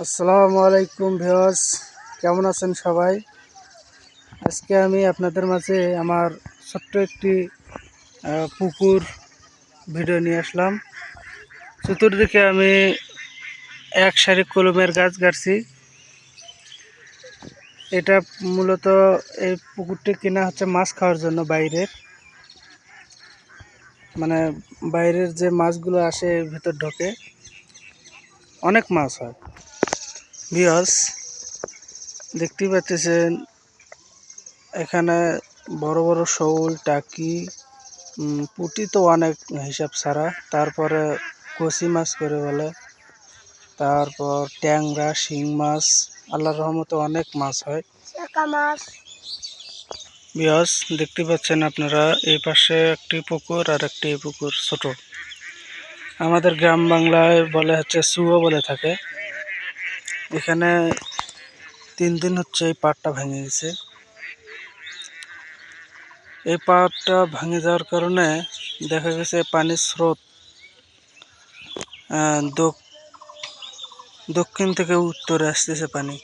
আসসালামু আলাইকুম ভিউয়ার্স, কেমন আছেন সবাই? আজকে আমি আপনাদের মাঝে আমার ছোট্ট একটি পুকুর ভিডিও নিয়ে আসলাম। চতুর্দিকে আমি এক সারি কলমের গাছ গাড়ছি। এটা মূলত এই পুকুরটি কেনা হচ্ছে মাছ খাওয়ার জন্য, বাইরের যে মাছগুলো আসে এর ভিতর ঢোকে, অনেক মাছ হয়। ভিউয়ার্স, দেখতেই পাচ্ছেন এখানে বড় বড় শৌল, টাকি, পুঁটি তো অনেক হিসাব ছাড়া, তারপরে কচি মাছ করে বলে, তারপর ট্যাংরা, শিং মাছ, আল্লাহর রহমতে অনেক মাছ হয়। বিয়স দেখতে পাচ্ছেন আপনারা, এই পাশে একটি পুকুর আর একটি পুকুর ছোট, আমাদের গ্রাম বাংলায় বলে হচ্ছে সুয়ো বলে থাকে। এখানে 3 দিন হচ্ছে এই পাড়টা ভেঙে গেছে। এই পাড়টা ভেঙে যাওয়ার কারণে দেখা গেছে পানির স্রোত দক্ষিণ থেকে উত্তরে আসতেছে পানি।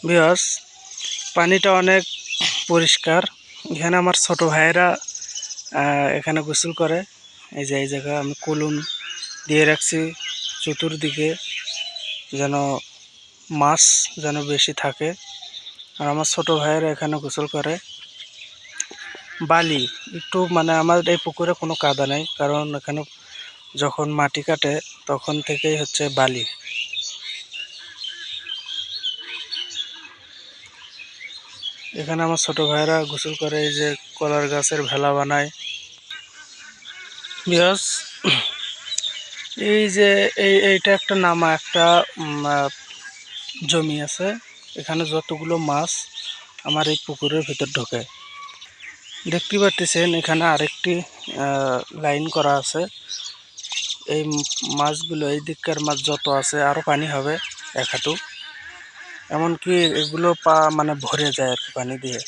বিকজ পানিটা অনেক পরিষ্কার। এখানে আমার ছোট ভাইয়েরা এখানে গোসল করে। এই যে এই জায়গা আমি কলম দিয়ে রাখছি চতুর্দিকে, যেন মাছ যেন বেশি থাকে। আর আমার ছোট ভাইয়েরা এখানে গোসল করে। বালি একটু আমার এই পুকুরে কোনো কাদা নেই, কারণ এখানে যখন মাটি কাটে তখন থেকেই হচ্ছে বালি। এখানে আমার ছোট ভাইরা গোসল করে, এই যে কলার গাছের ভেলা বানায়। বিকজ এই যে এইটা একটা নামা একটা জমি আছে, এখানে যতগুলো মাছ আমার এই পুকুরের ভিতর ঢোকে। দেখতে পাচ্ছেন এখানে আরেকটি লাইন করা আছে। এই মাছগুলো, এই দিককার মাছ যত আছে আরো পানি হবে এক হাঁটু, এমনকি এগুলো ভরে যায় আর কি পানি দিয়ে।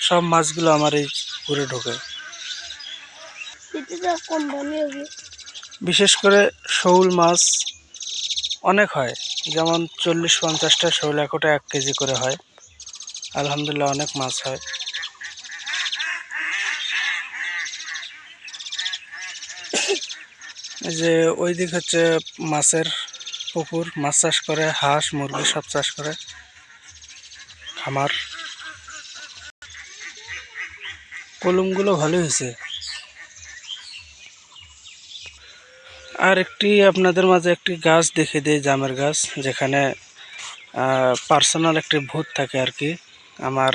সব মাছগুলো আমার এই পুকুরে ঢোকে। বিশেষ করে শৌল মাছ অনেক হয়, যেমন 40-50টা শৌল একটা 1 কেজি করে হয়। আলহামদুলিল্লাহ অনেক মাছ হয়। যে ওই দিক হচ্ছে মাছের পুকুর, মাছ চাষ করে, হাঁস মুরগি সব চাষ করে, খামার। কলমগুলো ভালো হয়েছে। আর একটি আপনাদের মাঝে একটি গাছ দেখে দিই, জামের গাছ, যেখানে পার্সোনাল একটি ভূত থাকে আর কি, আমার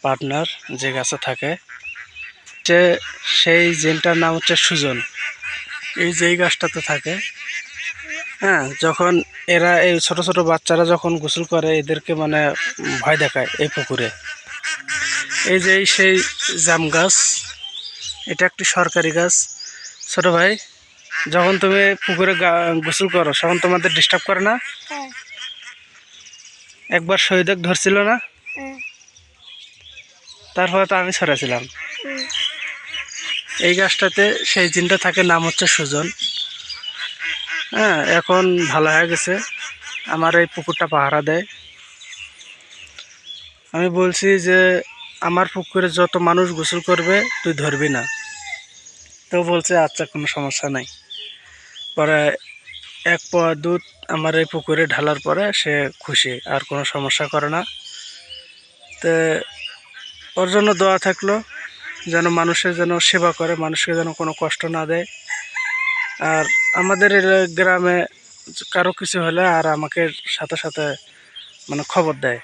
পার্টনার যে গাছে থাকে, সেই জিনটার নাম হচ্ছে সুজন। এই যে এই গাছটাতে থাকে। হ্যাঁ, যখন এরা এই ছোট ছোট বাচ্চারা যখন গোসল করে এদেরকে ভয় দেখায় এই পুকুরে। এই যে সেই জাম গাছ, এটা একটি সরকারি গাছ। ছোট ভাই, যখন তুমি পুকুরে গোসল করো তখন তোমাদের ডিস্টার্ব করে না? একবার শহীদক ধরছিল না? তারপরে তো আমি ছড়াছিলাম। এই গাছটাতে সেই জিনটা থাকে, নাম হচ্ছে সুজন। হ্যাঁ, এখন ভালো হয়ে গেছে, আমার এই পুকুরটা পাহারা দেয়। আমি বলছি যে আমার পুকুরে যত মানুষ গোসল করবে তুই ধরবি না। তো বলছে আচ্ছা, কোনো সমস্যা নাই। পরে 1 পোয়া দুধ আমার এই পুকুরে ঢালার পরে সে খুশি, আর কোনো সমস্যা করে না। তো ওর জন্য দোয়া থাকলো, যেন মানুষের যেন সেবা করে, মানুষকে যেন কোনো কষ্ট না দেয়। আর আমাদের গ্রামে কারো কিছু হলে আর আমাকে সাথে সাথে খবর দেয়।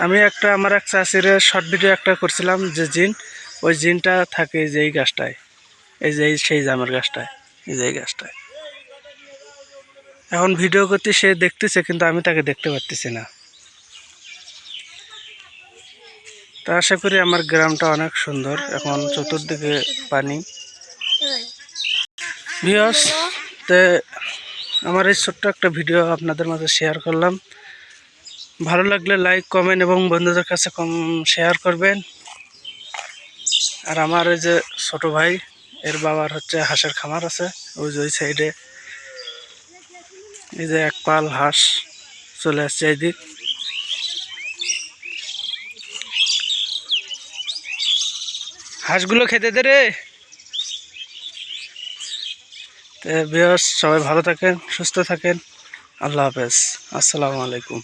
আমি আমার এক চাষির শর্ট ভিডিও একটা করছিলাম, যে জিন, ওই জিনটা থাকে এই যে এই গাছটায়, এই যে সেই জামের গাছটায়, এই যে এই গাছটায়। এখন ভিডিও করতে সে দেখতেছে, কিন্তু আমি তাকে দেখতে পারতেছি না। তা আশা করি আমার গ্রামটা অনেক সুন্দর। এখন চতুর্দিকে পানি। ভিউয়ার্স, আমার এই ছোট্ট একটা ভিডিও আপনাদের মাঝে শেয়ার করলাম। ভালো লাগলে লাইক, কমেন্ট এবং বন্ধুদের কাছে শেয়ার করবেন। আর আমার এই যে ছোট ভাই, এর বাবার হচ্ছে হাঁসের খামার আছে ওই যে ওই সাইডে। এই যে এক পাল হাঁস চলে আসছে এইদিক। হাঁসগুলো খেতে দে রে। তো ভিউয়ার্স, সবাই ভালো থাকেন, সুস্থ থাকেন। আল্লাহ হাফেজ, আসসালামু আলাইকুম।